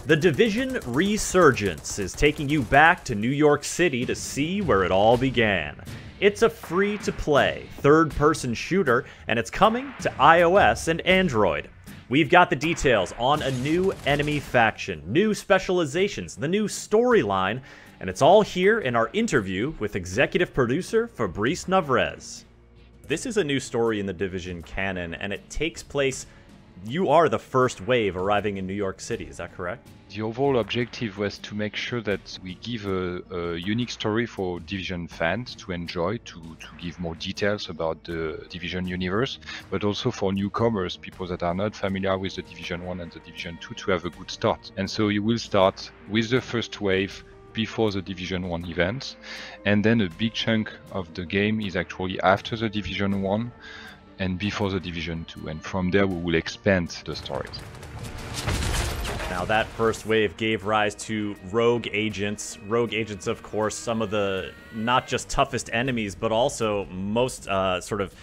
The Division Resurgence is taking you back to New York City to see where it all began. It's a free-to-play, third-person shooter, and it's coming to iOS and Android. We've got the details on a new enemy faction, new specializations, the new storyline, and it's all here in our interview with executive producer Fabrice Navrez. This is a new story in the Division canon, and it takes place. You are the first wave arriving in New York City, is that correct? The overall objective was to make sure that we give a unique story for Division fans to enjoy, to give more details about the Division universe, but also for newcomers, people that are not familiar with the Division 1 and the Division 2, to have a good start. And so you will start with the first wave before the Division 1 events, and then a big chunk of the game is actually after the Division 1 and before the Division 2, and from there we will expand the stories. Now that first wave gave rise to rogue agents. Rogue agents, of course, some of the not just toughest enemies, but also most sort of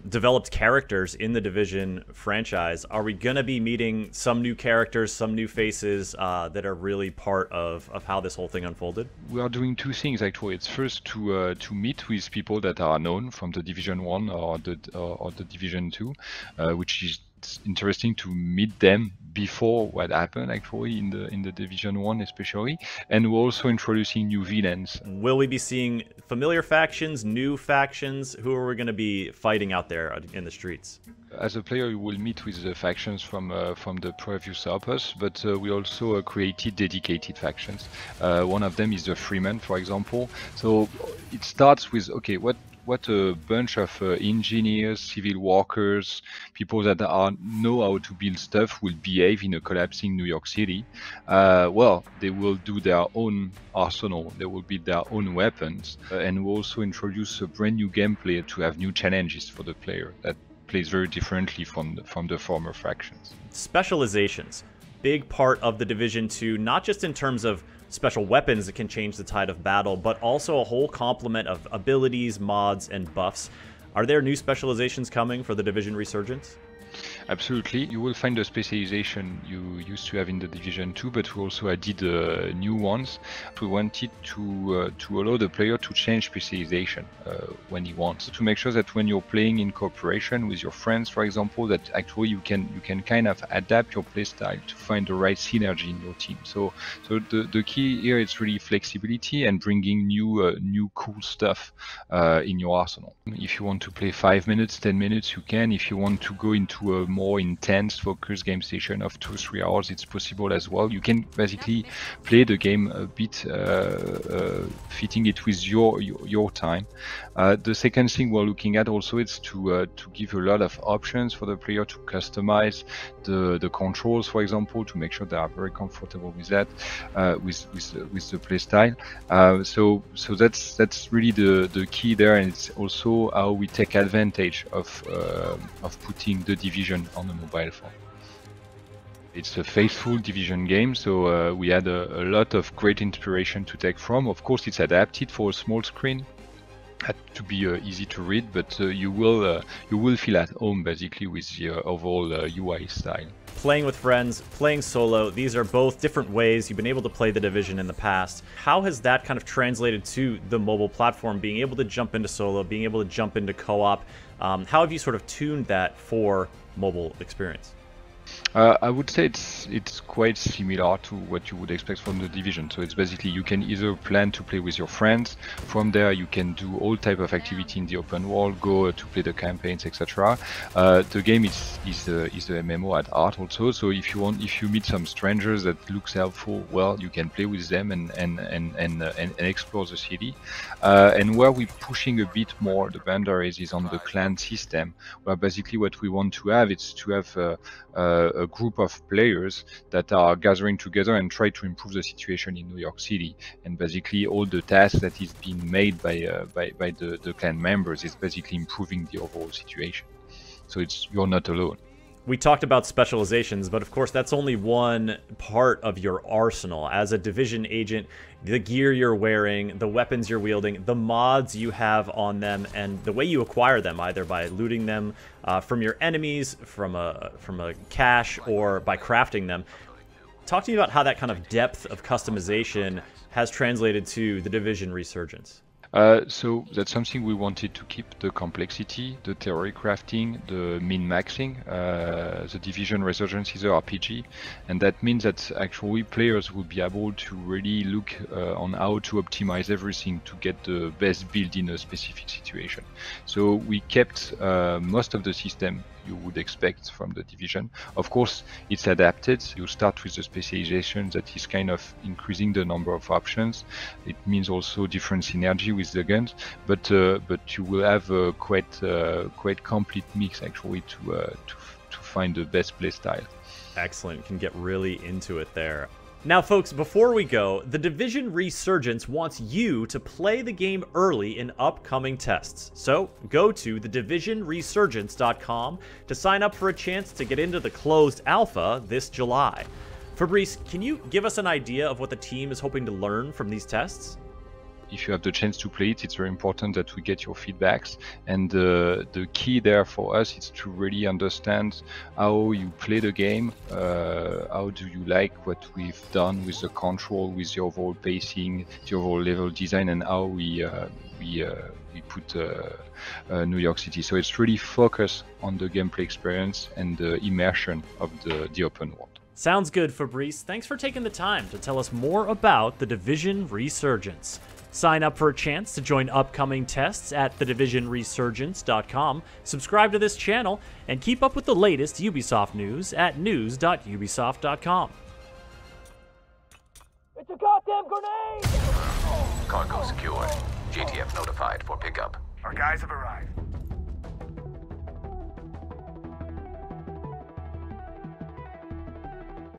developed characters in the Division franchise. Are we going to be meeting some new characters, some new faces that are really part of how this whole thing unfolded? We are doing two things actually. It's first to meet with people that are known from the Division 1 or the Division 2, which is interesting to meet them before what happened actually in the Division 1 especially, and we're also introducing new villains. Will we be seeing familiar factions, new factions? Who are we going to be fighting out there in the streets? As a player, you will meet with the factions from the previous opus, but we also created dedicated factions. One of them is the Freeman, for example. So it starts with, okay, what a bunch of engineers, civil workers, people that know how to build stuff will behave in a collapsing New York City. Well, they will do their own arsenal, they will build their own weapons, and we'll also introduce a brand new gameplay to have new challenges for the player that plays very differently from the former factions. Specializations, big part of the Division 2, not just in terms of special weapons that can change the tide of battle, but also a whole complement of abilities, mods, and buffs. Are there new specializations coming for the Division Resurgence? Absolutely. You will find the specialization you used to have in the Division 2, but we also added new ones. We wanted to allow the player to change specialization when he wants, to make sure that when you're playing in cooperation with your friends, for example, that actually you can kind of adapt your playstyle to find the right synergy in your team. So the key here is really flexibility and bringing new cool stuff in your arsenal. If you want to play 5 minutes, 10 minutes, you can. If you want to go into a more intense focus game session of 2-3 hours, it's possible as well. You can basically play the game a bit fitting it with your time. The second thing we're looking at also is to give a lot of options for the player to customize the controls, for example, to make sure they are very comfortable with that, with the play style. So that's really the key there, and it's also how we take advantage of putting the Division on the mobile phone. It's a faithful Division game, so we had a lot of great inspiration to take from. Of course, it's adapted for a small screen, had to be easy to read, but you will feel at home basically with the overall UI style. Playing with friends, playing solo, these are both different ways you've been able to play the Division in the past. How has that kind of translated to the mobile platform, being able to jump into solo, being able to jump into co-op? How have you sort of tuned that for mobile experience? I would say it's quite similar to what you would expect from the Division. So it's basically you can either plan to play with your friends. From there you can do all type of activity in the open world, go to play the campaigns, etc. The game is the MMO at heart also. So if you meet some strangers that looks helpful, well, you can play with them and explore the city. And where we're pushing a bit more the boundaries is on the clan system, where basically what we want to have is to have a group of players that are gathering together and try to improve the situation in New York City. And basically all the tasks that is being made by the clan members is basically improving the overall situation. So you're not alone. We talked about specializations, but of course that's only one part of your arsenal. As a Division agent, the gear you're wearing, the weapons you're wielding, the mods you have on them, and the way you acquire them, either by looting them from your enemies, from a cache, or by crafting them. Talk to me about how that kind of depth of customization has translated to the Division Resurgence. So that's something we wanted to keep: the complexity, the theory crafting, the min-maxing. The Division Resurgence is a RPG, and that means that actually players will be able to really look on how to optimize everything to get the best build in a specific situation. So we kept most of the system you would expect from the Division. Of course, it's adapted. You start with the specialization that is kind of increasing the number of options. It means also different synergy with the guns, but you will have a quite complete mix actually to find the best play style. Excellent. Can get really into it there. Now, folks, before we go, the Division Resurgence wants you to play the game early in upcoming tests. So go to thedivisionresurgence.com to sign up for a chance to get into the closed alpha this July. Fabrice, can you give us an idea of what the team is hoping to learn from these tests? If you have the chance to play it, it's very important that we get your feedbacks. And the key there for us is to really understand how you play the game, how do you like what we've done with the control, with the overall pacing, the overall level design, and how we put New York City. So it's really focused on the gameplay experience and the immersion of the open world. Sounds good, Fabrice. Thanks for taking the time to tell us more about the Division Resurgence. Sign up for a chance to join upcoming tests at thedivisionresurgence.com, subscribe to this channel, and keep up with the latest Ubisoft news at news.ubisoft.com. It's a goddamn grenade! Cargo secured. JTF notified for pickup. Our guys have arrived.